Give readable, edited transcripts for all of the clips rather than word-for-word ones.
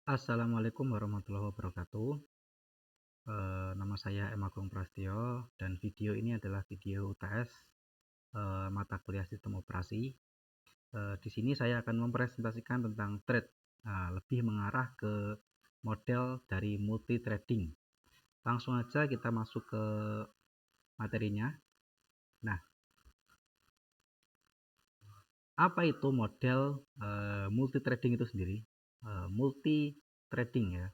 Assalamualaikum warahmatullahi wabarakatuh. Nama saya M. Agung Prastio dan video ini adalah video UTS mata kuliah sistem operasi. Di sini saya akan mempresentasikan tentang trade, lebih mengarah ke model dari multi trading. Langsung aja kita masuk ke materinya. Nah, apa itu model multi trading itu sendiri? Multi trading ya.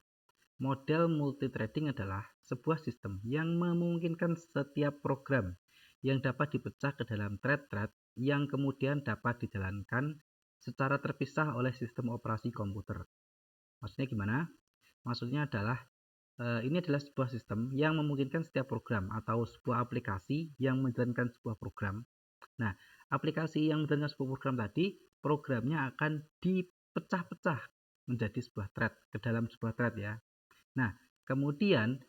Model multithreading adalah sebuah sistem yang memungkinkan setiap program yang dapat dipecah ke dalam thread-thread yang kemudian dapat dijalankan secara terpisah oleh sistem operasi komputer. Maksudnya gimana? Maksudnya adalah ini adalah sebuah sistem yang memungkinkan setiap program atau sebuah aplikasi yang menjalankan sebuah program. Nah, aplikasi yang menjalankan sebuah program tadi, programnya akan dipecah-pecah menjadi sebuah thread ke dalam sebuah thread ya. Nah, kemudian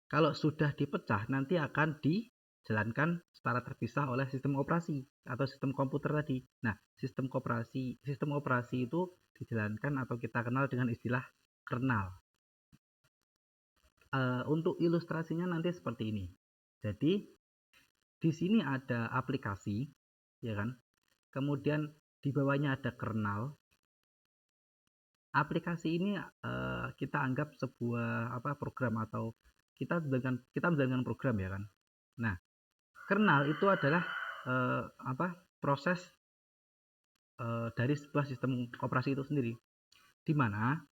kalau sudah dipecah nanti akan dijalankan secara terpisah oleh sistem operasi atau sistem komputer tadi. Nah, sistem operasi itu dijalankan atau kita kenal dengan istilah kernel. Untuk ilustrasinya nanti seperti ini. Jadi di sini ada aplikasi, ya kan? Kemudian di bawahnya ada kernel. Aplikasi ini kita anggap sebuah program atau kita menjalankan program ya kan. Nah, kernel itu adalah proses dari sebuah sistem operasi itu sendiri, di mana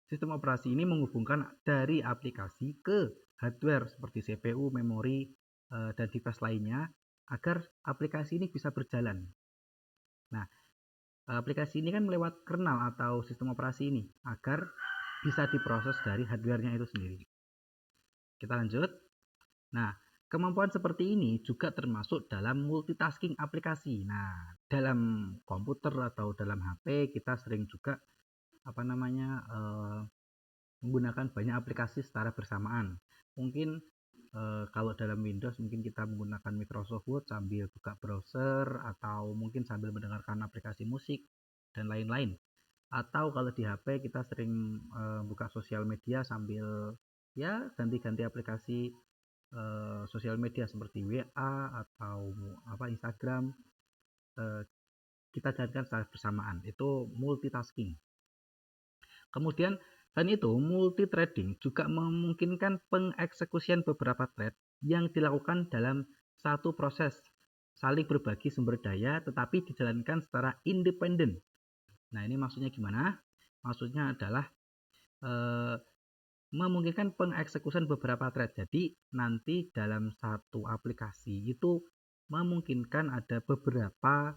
sistem operasi ini menghubungkan dari aplikasi ke hardware seperti CPU, memori, dan device lainnya agar aplikasi ini bisa berjalan. Nah, aplikasi ini kan melewat kernel atau sistem operasi ini agar bisa diproses dari hardware-nya itu sendiri. Kita lanjut. Nah, kemampuan seperti ini juga termasuk dalam multitasking aplikasi. Nah, dalam komputer atau dalam HP kita sering juga menggunakan banyak aplikasi secara bersamaan. Mungkin kalau dalam Windows mungkin kita menggunakan Microsoft Word sambil buka browser atau mungkin sambil mendengarkan aplikasi musik dan lain-lain. Atau kalau di HP kita sering buka sosial media sambil ya ganti-ganti aplikasi sosial media seperti WA atau Instagram, kita jalankan secara bersamaan. Itu multitasking. Kemudian selain itu, multithreading juga memungkinkan pengeksekusian beberapa thread yang dilakukan dalam satu proses saling berbagi sumber daya tetapi dijalankan secara independen. Nah, ini maksudnya gimana? Maksudnya adalah memungkinkan pengeksekusian beberapa thread. Jadi nanti dalam satu aplikasi itu memungkinkan ada beberapa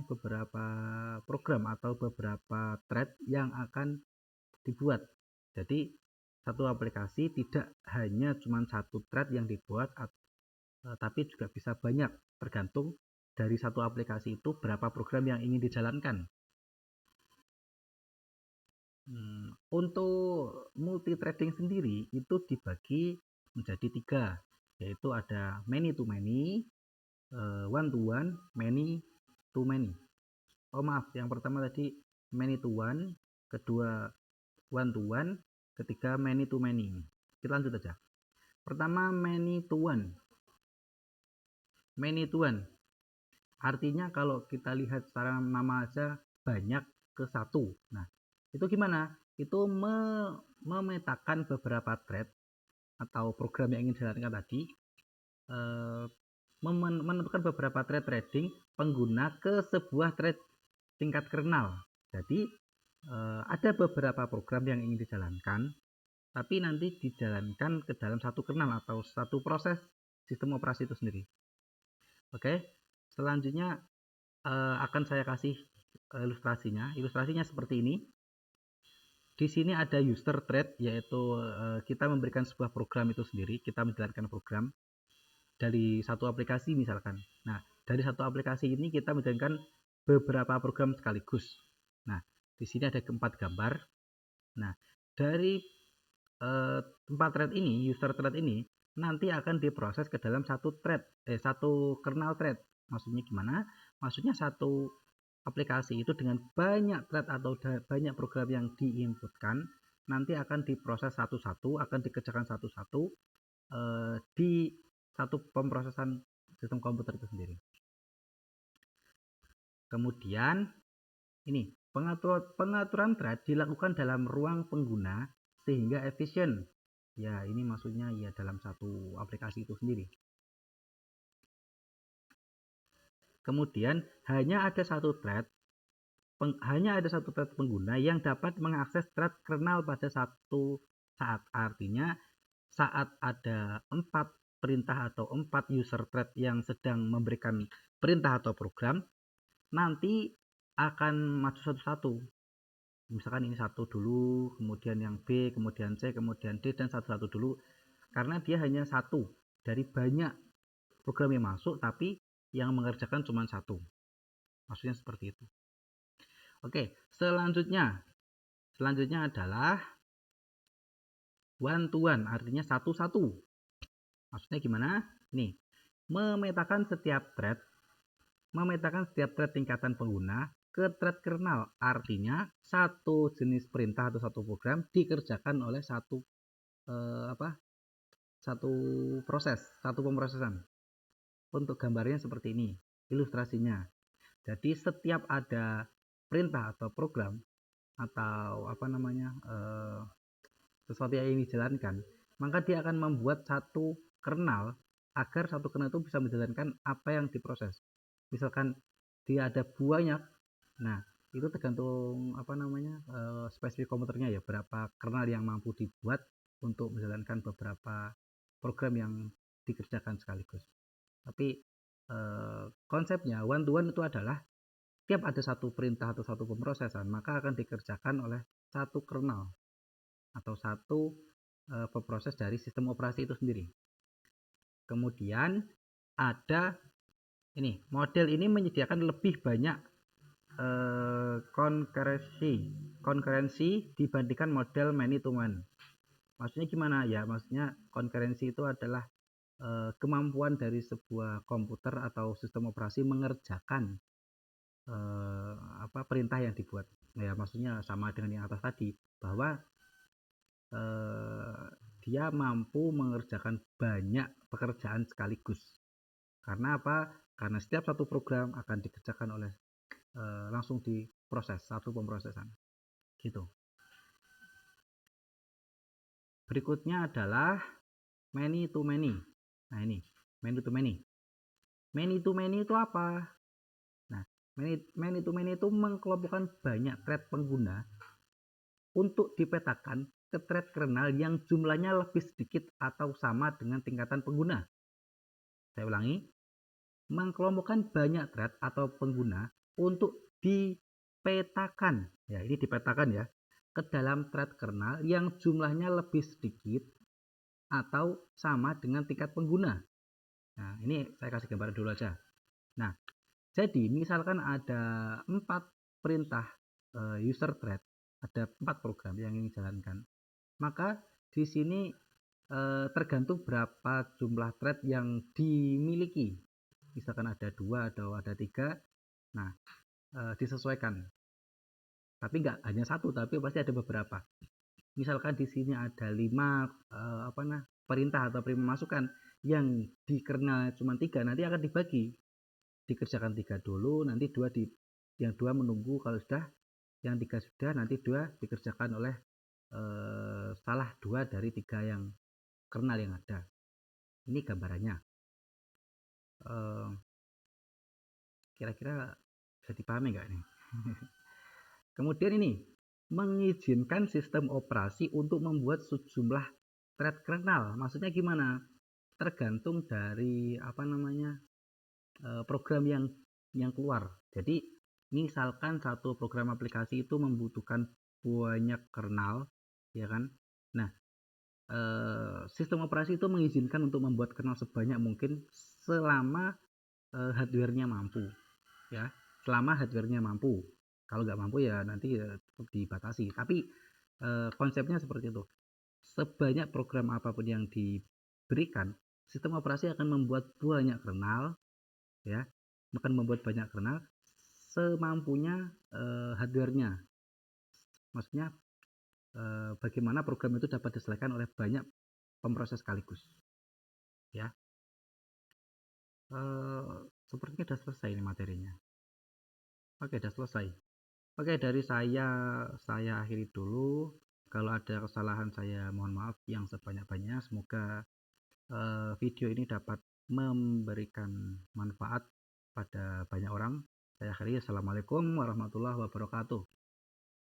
beberapa program atau beberapa thread yang akan dibuat. Jadi satu aplikasi tidak hanya cuma satu thread yang dibuat, tapi juga bisa banyak, tergantung dari satu aplikasi itu berapa program yang ingin dijalankan. Untuk multithreading sendiri itu dibagi menjadi 3, yaitu ada many to many, one to one, many to many. Maaf, yang pertama tadi many to one, kedua one to one, ketiga many to many. Kita lanjut aja. Pertama many to one. Many to one artinya kalau kita lihat secara nama aja banyak ke satu. Nah, itu gimana? Itu memetakan beberapa thread atau program yang ingin dijalankan tadi, menentukan beberapa thread trading pengguna ke sebuah thread tingkat kernel. Jadi ada beberapa program yang ingin dijalankan, tapi nanti dijalankan ke dalam satu kernel atau satu proses sistem operasi itu sendiri. Oke, selanjutnya akan saya kasih ilustrasinya. Ilustrasinya seperti ini. Di sini ada user thread, yaitu kita memberikan sebuah program itu sendiri, kita menjalankan program dari satu aplikasi misalkan. Nah, dari satu aplikasi ini kita menjalankan beberapa program sekaligus. Nah, di sini ada 4 gambar. Nah, dari 4 thread ini, user thread ini nanti akan diproses ke dalam satu kernel thread. Maksudnya gimana? Maksudnya satu aplikasi itu dengan banyak thread atau banyak program yang diinputkan, nanti akan diproses satu-satu, akan dikerjakan satu-satu di satu pemrosesan sistem komputer itu sendiri. Kemudian ini pengaturan thread dilakukan dalam ruang pengguna sehingga efisien. Ya, ini maksudnya ya dalam satu aplikasi itu sendiri. Kemudian hanya ada satu thread pengguna yang dapat mengakses thread kernel pada satu saat. Artinya saat ada 4 perintah atau 4 user thread yang sedang memberikan perintah atau program, nanti akan maju satu-satu. Misalkan ini satu dulu, kemudian yang B, kemudian C, kemudian D, dan satu-satu dulu. Karena dia hanya satu dari banyak program yang masuk, tapi yang mengerjakan cuma satu. Maksudnya seperti itu. Oke, selanjutnya adalah one to one, artinya satu-satu. Maksudnya gimana? Nih, memetakan setiap thread tingkatan pengguna ke thread kernel. Artinya satu jenis perintah atau satu program dikerjakan oleh satu proses, satu pemrosesan. Untuk gambarnya seperti ini, ilustrasinya. Jadi setiap ada perintah atau program atau sesuatu yang ingin dijalankan, maka dia akan membuat satu kernel agar satu kernel itu bisa menjalankan apa yang diproses. Misalkan dia ada banyak, nah itu tergantung spesifik komputernya ya, berapa kernel yang mampu dibuat untuk menjalankan beberapa program yang dikerjakan sekaligus. Tapi konsepnya one to one itu adalah tiap ada satu perintah atau satu pemrosesan, maka akan dikerjakan oleh satu kernel atau satu pemroses dari sistem operasi itu sendiri. Kemudian ada ini, model ini menyediakan lebih banyak konkurensi dibandingkan model many to one. Maksudnya gimana ya? Maksudnya konkurensi itu adalah kemampuan dari sebuah komputer atau sistem operasi mengerjakan perintah yang dibuat. Ya, maksudnya sama dengan yang atas tadi, bahwa dia mampu mengerjakan banyak pekerjaan sekaligus. Karena apa? Karena setiap satu program akan dikerjakan oleh langsung diproses, satu pemrosesan. Gitu. Berikutnya adalah many to many. Nah, ini many to many. Many to many itu apa? Nah, many to many itu mengelompokkan banyak thread pengguna untuk dipetakan ke thread kernel yang jumlahnya lebih sedikit atau sama dengan tingkatan pengguna. Saya ulangi, mengelompokkan banyak thread atau pengguna untuk dipetakan, ya ini dipetakan ya, ke dalam thread kernel yang jumlahnya lebih sedikit atau sama dengan tingkat pengguna. Nah, ini saya kasih gambar dulu aja. Nah, jadi misalkan ada 4 perintah user thread, ada 4 program yang ingin dijalankan. Maka di sini tergantung berapa jumlah thread yang dimiliki. Misalkan ada 2 atau ada 3, nah disesuaikan. Tapi nggak hanya satu, tapi pasti ada beberapa. Misalkan di sini ada 5 perintah atau perintah masukan yang di kernel cuma 3, nanti akan dibagi. Dikerjakan 3 dulu, nanti yang 2 menunggu, kalau sudah yang 3 sudah, nanti 2 dikerjakan oleh salah 2 dari 3 yang kernel yang ada. Ini gambarannya. Kira-kira bisa dipahami nggak nih? Kemudian ini mengizinkan sistem operasi untuk membuat sejumlah thread kernel. Maksudnya gimana? Tergantung dari program yang keluar. Jadi misalkan satu program aplikasi itu membutuhkan banyak kernel, ya kan? Nah, sistem operasi itu mengizinkan untuk membuat kernel sebanyak mungkin selama hardware-nya mampu, ya. Selama hardware-nya mampu. Kalau nggak mampu ya nanti dibatasi. Tapi konsepnya seperti itu. Sebanyak program apapun yang diberikan, sistem operasi akan membuat banyak kernel, ya, akan membuat banyak kernel semampunya hardware-nya. Maksudnya bagaimana program itu dapat diselesaikan oleh banyak pemroses sekaligus. Ya, sepertinya sudah selesai ini materinya. Oke, sudah selesai. Oke, dari saya akhiri dulu. Kalau ada kesalahan saya mohon maaf yang sebanyak-banyaknya. Semoga video ini dapat memberikan manfaat pada banyak orang. Saya akhiri. Assalamualaikum warahmatullahi wabarakatuh.